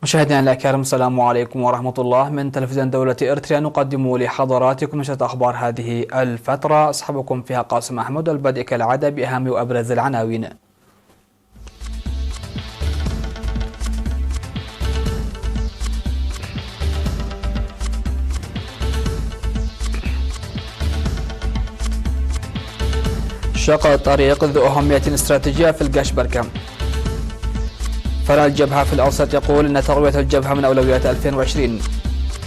مشاهدينا الكرام، السلام عليكم ورحمة الله. من تلفزيون دولة إريتريا نقدم لحضراتكم نشرة أخبار هذه الفترة. أصحبكم فيها قاسم أحمد، والبدء كالعادة بأهم وأبرز العناوين. شق الطريق ذو أهمية استراتيجية في القشبركة. فرع الجبهة في الأوسط يقول أن تقوية الجبهة من أولويات 2020.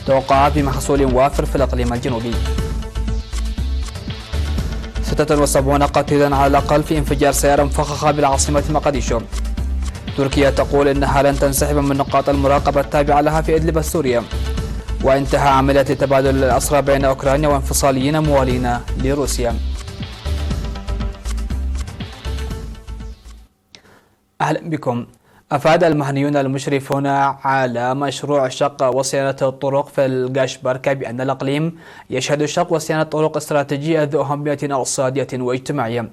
توقعات بمحصول وافر في الإقليم الجنوبي. 76 قتيلا على الأقل في انفجار سيارة مفخخة بالعاصمة مقديشو. تركيا تقول أنها لن تنسحب من نقاط المراقبة التابعة لها في إدلب السورية. وانتهى عملية تبادل الأسرى بين أوكرانيا وانفصاليين موالين لروسيا. أهلا بكم. أفاد المهنيون المشرفون على مشروع شق وصيانة الطرق في القشبركة بأن الإقليم يشهد شق وصيانة طرق استراتيجية ذو أهمية اقتصادية واجتماعية.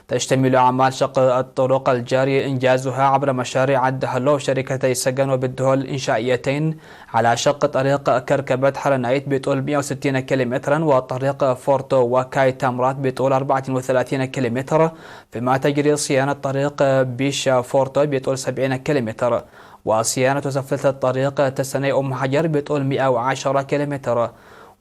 تشتمل أعمال شق الطرق الجاري إنجازها عبر مشاريع الدهلو شركتي سجن وبالدهول الإنشائيتين على شق طريق كركبة حرنايت بطول 160 كيلومترا وطريق فورتو وكاي تامرات بطول 34 كيلومتر، فيما تجري صيانة طريق بيشا فورتو بطول 70 كيلومتر وصيانة سفلة الطريق تسني أم حجر بطول 110 كيلومتر.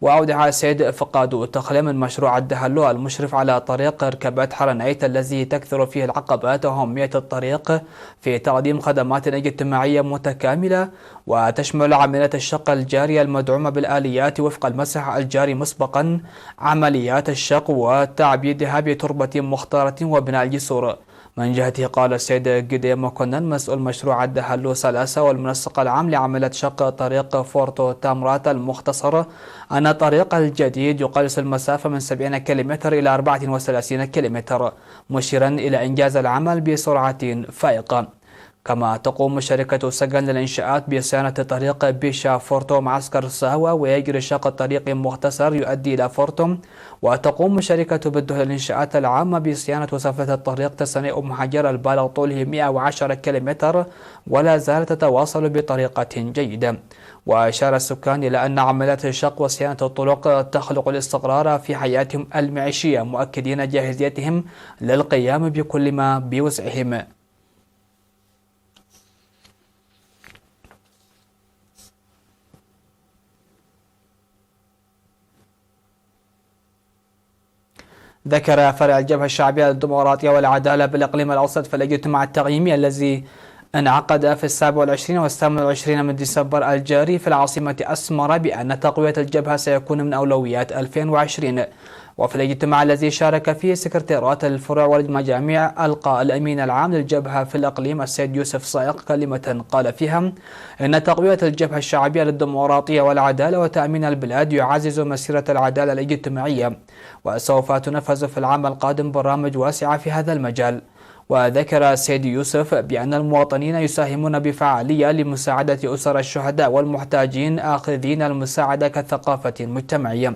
وأودع السيد فقاد تخلي من مشروع الدهلو المشرف على طريق ركبات حرنايت الذي تكثر فيه العقبات وأهمية الطريق في تقديم خدمات اجتماعية متكاملة، وتشمل عملية الشق الجارية المدعومة بالآليات وفق المسح الجاري مسبقا، عمليات الشق وتعبيدها بتربة مختارة وبناء الجسور. من جهته قال السيد قديم مكنن مسؤول مشروع الدهلو سلاسة والمنسق العام لعملية شق طريق فورتو تامرات المختصر أن الطريق الجديد يقلص المسافة من 70 كيلومتر إلى 34 كيلومتر، مشيرا إلى إنجاز العمل بسرعة فائقة. كما تقوم شركة سجن للإنشاءات بصيانة طريق بيشا فورتو معسكر ساوا، ويجري شق طريق مختصر يؤدي إلى فورتو. وتقوم شركة بالدهل للإنشاءات العامة بصيانة وسفلة الطريق تسني أم حجر البالغ طوله 110 كيلومتر، ولا زالت تتواصل بطريقة جيدة. وأشار السكان إلى أن عمليات الشق وصيانة الطرق تخلق الاستقرار في حياتهم المعيشية، مؤكدين جاهزيتهم للقيام بكل ما بوسعهم. ذكر فرع الجبهة الشعبية للديمقراطية والعدالة بالإقليم الأوسط في الاجتماع التقييمي الذي انعقد في 27 و 28 من ديسمبر الجاري في العاصمة أسمرة بأن تقوية الجبهة سيكون من أولويات 2020. وفي الاجتماع الذي شارك فيه سكرتيرات الفروع والمجاميع، ألقى الأمين العام للجبهة في الإقليم السيد يوسف صائق كلمة قال فيها إن تقوية الجبهة الشعبية للديمقراطية والعدالة وتأمين البلاد يعزز مسيرة العدالة الاجتماعية، وسوف تنفذ في العام القادم برامج واسعة في هذا المجال. وذكر السيد يوسف بأن المواطنين يساهمون بفعالية لمساعدة أسر الشهداء والمحتاجين آخذين المساعدة كثقافة مجتمعية،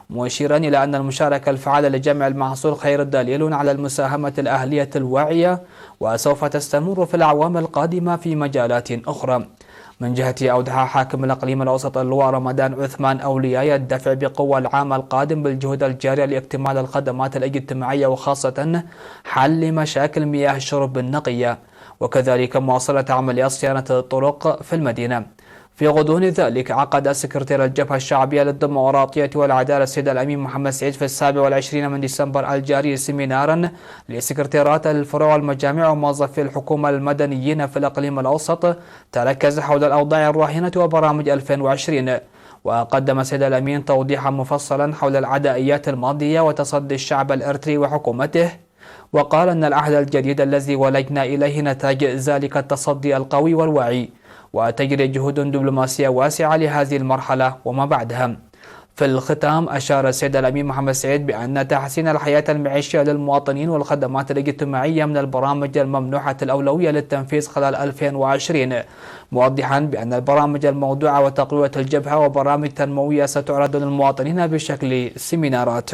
مشيرا إلى أن المشاركة الفعالة لجمع المحصول خير دليل على المساهمة الأهلية الواعية، وسوف تستمر في الأعوام القادمة في مجالات أخرى. من جهته أودع حاكم الإقليم الأوسط اللواء رمضان عثمان أولياء الدفع بقوة العام القادم بالجهود الجارية لاكتمال الخدمات الاجتماعية، وخاصة حل مشاكل مياه الشرب النقية، وكذلك مواصلة عمليات صيانة الطرق في المدينة. في غضون ذلك عقد سكرتير الجبهة الشعبية للديمقراطية والعدالة السيد الأمين محمد سعيد في 27 من ديسمبر الجاري سيمينارا لسكرتيرات الفروع والمجامع وموظفي الحكومة المدنيين في الإقليم الأوسط تركز حول الأوضاع الراهنة وبرامج 2020. وقدم السيد الأمين توضيحا مفصلا حول العدائيات الماضية وتصدي الشعب الإريتري وحكومته، وقال أن العهد الجديد الذي ولجنا إليه نتاج ذلك التصدي القوي والوعي، وتجري جهود دبلوماسية واسعة لهذه المرحلة وما بعدها. في الختام أشار السيد الأمين محمد سعيد بأن تحسين الحياة المعيشية للمواطنين والخدمات الاجتماعية من البرامج الممنوحة الأولوية للتنفيذ خلال 2020، موضحا بأن البرامج الموضوعة وتقوية الجبهة وبرامج تنموية ستعرض للمواطنين بشكل سيمينارات.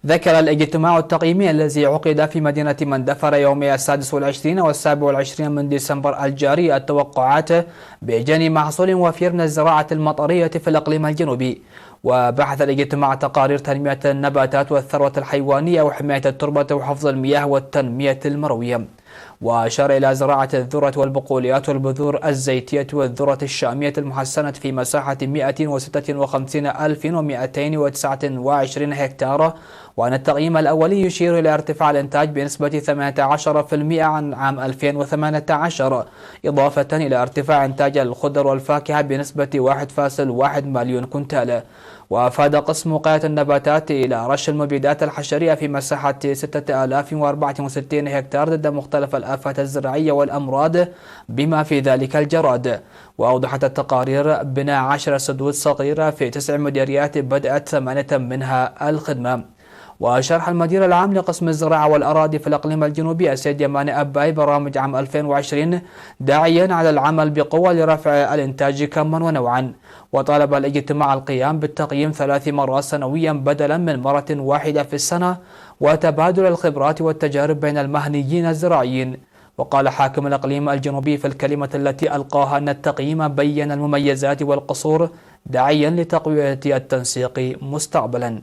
ذكر الاجتماع التقييمي الذي عقد في مدينة مندفر يومي 26 و27 من ديسمبر الجاري التوقعات بجني محصول وفير من الزراعة المطرية في الإقليم الجنوبي. وبحث الاجتماع تقارير تنمية النباتات والثروة الحيوانية وحماية التربة وحفظ المياه والتنمية المروية. وأشار إلى زراعة الذرة والبقوليات والبذور الزيتية والذرة الشامية المحسنة في مساحة 156,229 هكتار، وأن التقييم الأولي يشير إلى ارتفاع الإنتاج بنسبة 18% عن عام 2018، إضافة إلى ارتفاع إنتاج الخضر والفاكهة بنسبة 1.1 مليون كنتال. وأفاد قسم وقاية النباتات إلى رش المبيدات الحشرية في مساحة 6064 هكتار ضد مختلف الآفات الزراعية والأمراض بما في ذلك الجراد. وأوضحت التقارير بناء 10 سدود صغيرة في 9 مديريات بدأت 8 منها الخدمة. وشرح المدير العام لقسم الزراعة والأراضي في الإقليم الجنوبي السيد يماني أباي برامج عام 2020 داعيا على العمل بقوة لرفع الإنتاج كما ونوعا. وطالب الاجتماع القيام بالتقييم 3 مرات سنويا بدلا من مرة واحدة في السنة، وتبادل الخبرات والتجارب بين المهنيين الزراعيين. وقال حاكم الإقليم الجنوبي في الكلمة التي ألقاها أن التقييم بين المميزات والقصور داعيا لتقوية التنسيق مستقبلا.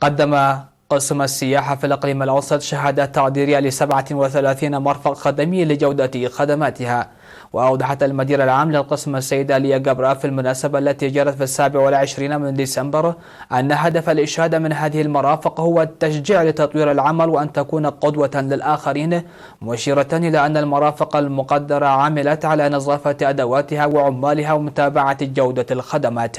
قدم قسم السياحة في الإقليم الأوسط شهادات تقديرية ل37 مرفق خدمي لجودة خدماتها. وأوضحت المدير العام للقسم السيدة ليا جبرا في المناسبة التي جرت في 27 من ديسمبر أن هدف الإشادة من هذه المرافق هو التشجيع لتطوير العمل وأن تكون قدوة للآخرين، مشيرة إلى أن المرافق المقدرة عملت على نظافة أدواتها وعمالها ومتابعة جودة الخدمات.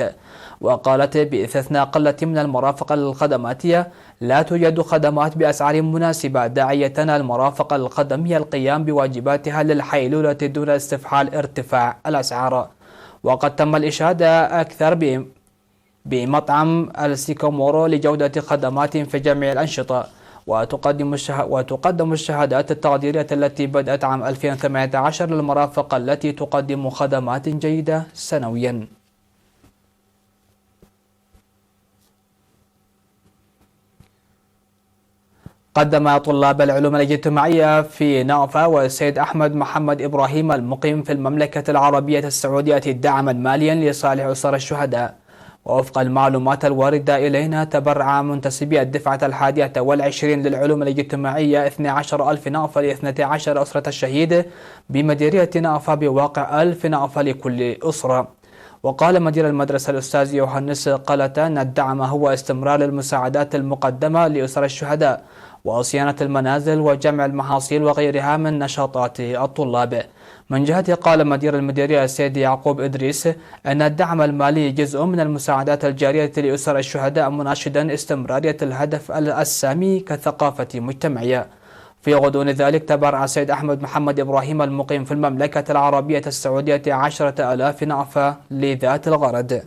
وقالت بإستثناء قلة من المرافق الخدماتية لا توجد خدمات بأسعار مناسبة، داعية المرافق الخدمية القيام بواجباتها للحيلولة دون استفحال ارتفاع الأسعار. وقد تم الإشادة أكثر بمطعم السيكومورو لجودة خدمات في جميع الأنشطة. وتقدم الشهادات التقديرية التي بدأت عام 2018 للمرافق التي تقدم خدمات جيدة سنويا. قدم طلاب العلوم الاجتماعية في نافا والسيد أحمد محمد إبراهيم المقيم في المملكة العربية السعودية دعما ماليا لصالح أسر الشهداء. ووفق المعلومات الواردة إلينا تبرع منتسبي الدفعة 21 للعلوم الاجتماعية 12,000 نافا ل 12 أسرة الشهيد بمديرية نافا بواقع 1000 نافا لكل أسرة. وقال مدير المدرسة الأستاذ يوحنس قالت أن الدعم هو استمرار المساعدات المقدمة لأسر الشهداء وصيانة المنازل وجمع المحاصيل وغيرها من نشاطات الطلاب. من جهته قال مدير المديرية السيد يعقوب إدريس أن الدعم المالي جزء من المساعدات الجارية لأسر الشهداء، مناشدا استمرارية الهدف السامي كثقافة مجتمعية. في غضون ذلك تبرع السيد أحمد محمد إبراهيم المقيم في المملكة العربية السعودية 10,000 نافة لذات الغرض.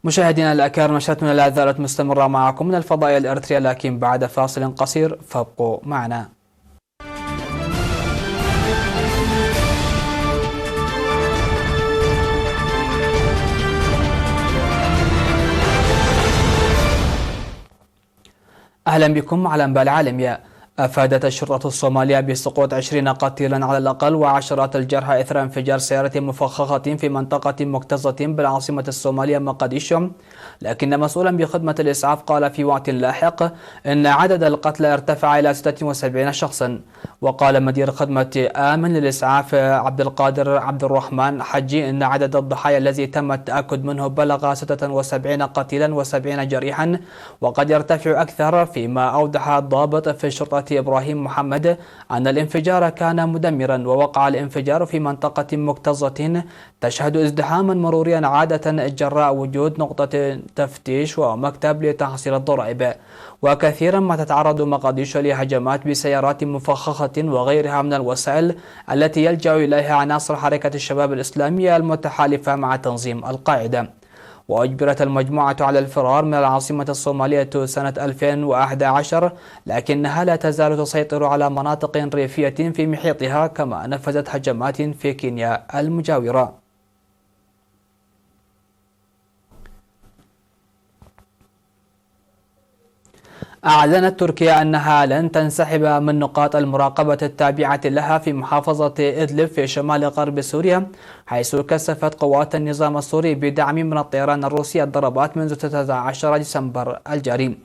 مشاهدينا الأكارم، نشرتنا لا زالت مستمرة معكم من الفضائية الإريترية، لكن بعد فاصل قصير فابقوا معنا. أهلا بكم على أنباء العالمية. أفادت الشرطة الصومالية بسقوط 20 قتيلا على الأقل وعشرات الجرحى إثر انفجار سيارة مفخخة في منطقة مكتظة بالعاصمة الصومالية مقديشو، لكن مسؤولا بخدمة الإسعاف قال في وقت لاحق إن عدد القتلى ارتفع إلى 76 شخصا. وقال مدير خدمة آمن للإسعاف عبد القادر عبد الرحمن حجي إن عدد الضحايا الذي تم التأكد منه بلغ 76 قتيلا و70 جريحا وقد يرتفع أكثر، فيما أوضح الضابط في الشرطة إبراهيم محمد أن الانفجار كان مدمرا، ووقع الانفجار في منطقة مكتظة تشهد ازدحاما مروريا عادة جراء وجود نقطة تفتيش ومكتب لتحصيل الضرائب. وكثيرا ما تتعرض مقديشو لهجمات بسيارات مفخخة وغيرها من الوسائل التي يلجأ إليها عناصر حركة الشباب الإسلامية المتحالفة مع تنظيم القاعدة. وأجبرت المجموعة على الفرار من العاصمة الصومالية سنة 2011، لكنها لا تزال تسيطر على مناطق ريفية في محيطها، كما نفذت هجمات في كينيا المجاورة. أعلنت تركيا أنها لن تنسحب من نقاط المراقبة التابعة لها في محافظة إدلب في شمال غرب سوريا، حيث كثفت قوات النظام السوري بدعم من الطيران الروسي الضربات منذ 13 ديسمبر الجاري.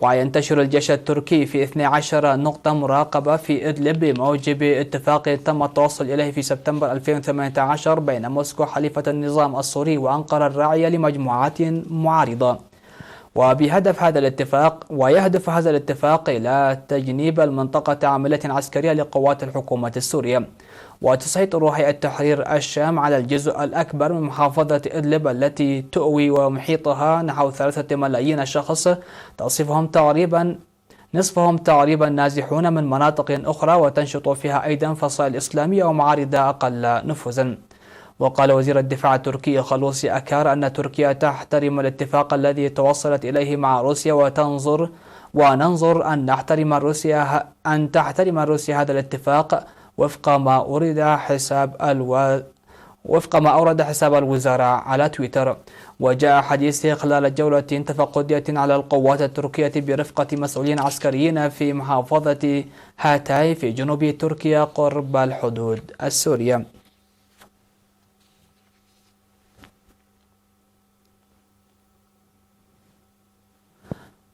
وينتشر الجيش التركي في 12 نقطة مراقبة في إدلب بموجب اتفاق تم التوصل إليه في سبتمبر 2018 بين موسكو حليفة النظام السوري وأنقرة الراعية لمجموعات معارضة. ويهدف هذا الاتفاق إلى تجنيب المنطقة عملية عسكرية لقوات الحكومة السورية. وتسيطر هيئة تحرير الشام على الجزء الأكبر من محافظة إدلب التي تؤوي ومحيطها نحو 3 ملايين شخص، نصفهم تقريبا نازحون من مناطق أخرى، وتنشط فيها أيضا فصائل إسلامية ومعارضة أقل نفوذا. وقال وزير الدفاع التركي خلوصي أكار أن تركيا تحترم الاتفاق الذي توصلت إليه مع روسيا، وننظر أن تحترم روسيا هذا الاتفاق وفق ما أورد حساب الوزارة على تويتر. وجاء حديثه خلال جولة تفقدية على القوات التركية برفقة مسؤولين عسكريين في محافظة هاتاي في جنوب تركيا قرب الحدود السورية.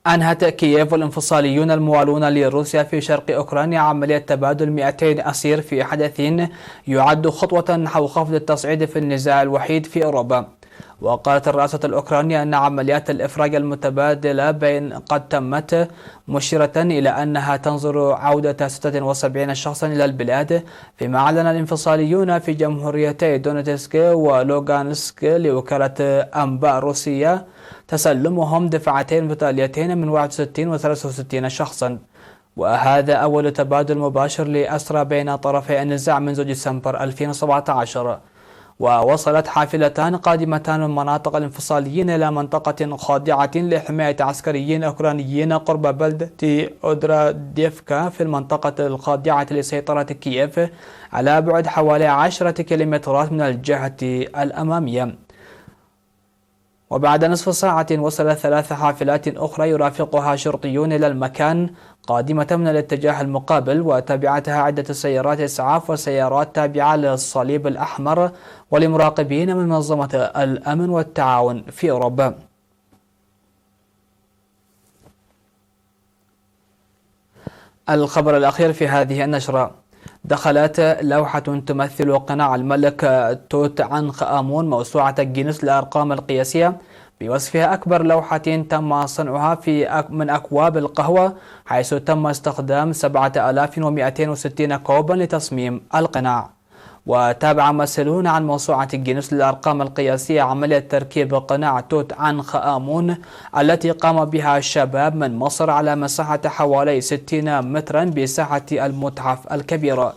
أنهت كييف والانفصاليون الموالون لروسيا في شرق أوكرانيا عملية تبادل 200 أسير في حدث يعد خطوة نحو خفض التصعيد في النزاع الوحيد في أوروبا. وقالت الرئاسة الأوكرانية أن عمليات الإفراج المتبادلة قد تمت، مشيرة إلى أنها تنظر عودة 76 شخصا إلى البلاد، فيما أعلن الانفصاليون في جمهوريتي دونيتسك ولوغانسك لوكالة أنباء روسية تسلمهم دفعتين متتاليتين من 61 و 63 شخصا. وهذا أول تبادل مباشر لأسرى بين طرفي النزاع منذ ديسمبر 2017. ووصلت حافلتان قادمتان من مناطق الانفصاليين إلى منطقة خاضعة لحماية عسكريين أوكرانيين قرب بلدة أودراديفكا في المنطقة الخاضعة لسيطرة كييف على بعد حوالي 10 كيلومترات من الجهة الأمامية. وبعد نصف ساعة وصلت 3 حافلات أخرى يرافقها شرطيون إلى المكان قادمة من الاتجاه المقابل، وتبعتها عدة سيارات إسعاف وسيارات تابعة للصليب الأحمر ولمراقبين من منظمة الأمن والتعاون في أوروبا. الخبر الأخير في هذه النشرة: دخلت لوحة تمثل قناع الملك توت عنخ آمون موسوعة جينيس للأرقام القياسية بوصفها أكبر لوحة تم صنعها من أكواب القهوة، حيث تم استخدام 7260 كوبا لتصميم القناع. وتابع مسؤولون عن موسوعة جينيس للأرقام القياسية عملية تركيب قناع توت عنخ آمون التي قام بها الشباب من مصر على مساحة حوالي 60 مترا بساحة المتحف الكبير.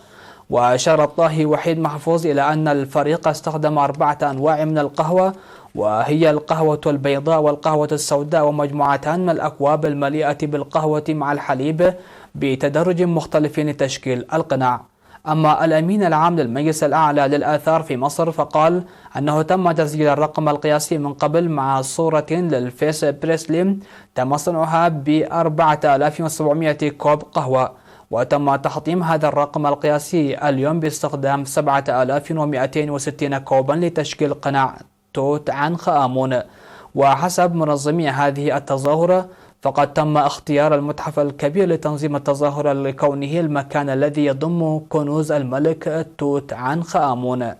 وأشار الطاهي وحيد محفوظ إلى أن الفريق استخدم 4 أنواع من القهوة، وهي القهوة البيضاء والقهوة السوداء، ومجموعتان من الأكواب المليئة بالقهوة مع الحليب بتدرج مختلف لتشكيل القناع. أما الأمين العام للمجلس الأعلى للآثار في مصر فقال أنه تم تسجيل الرقم القياسي من قبل مع صورة للفيس بريسلي تم صنعها ب 4700 كوب قهوة، وتم تحطيم هذا الرقم القياسي اليوم باستخدام 7260 كوبا لتشكيل قناع توت عنخ آمون. وحسب منظمي هذه التظاهرة فقد تم اختيار المتحف الكبير لتنظيم التظاهرة لكونه المكان الذي يضم كنوز الملك توت عنخ آمون.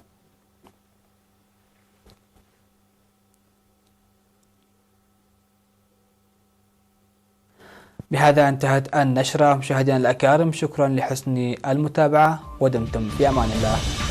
بهذا انتهت النشرة. مشاهدينا الأكارم، شكرا لحسن المتابعة ودمتم في أمان الله.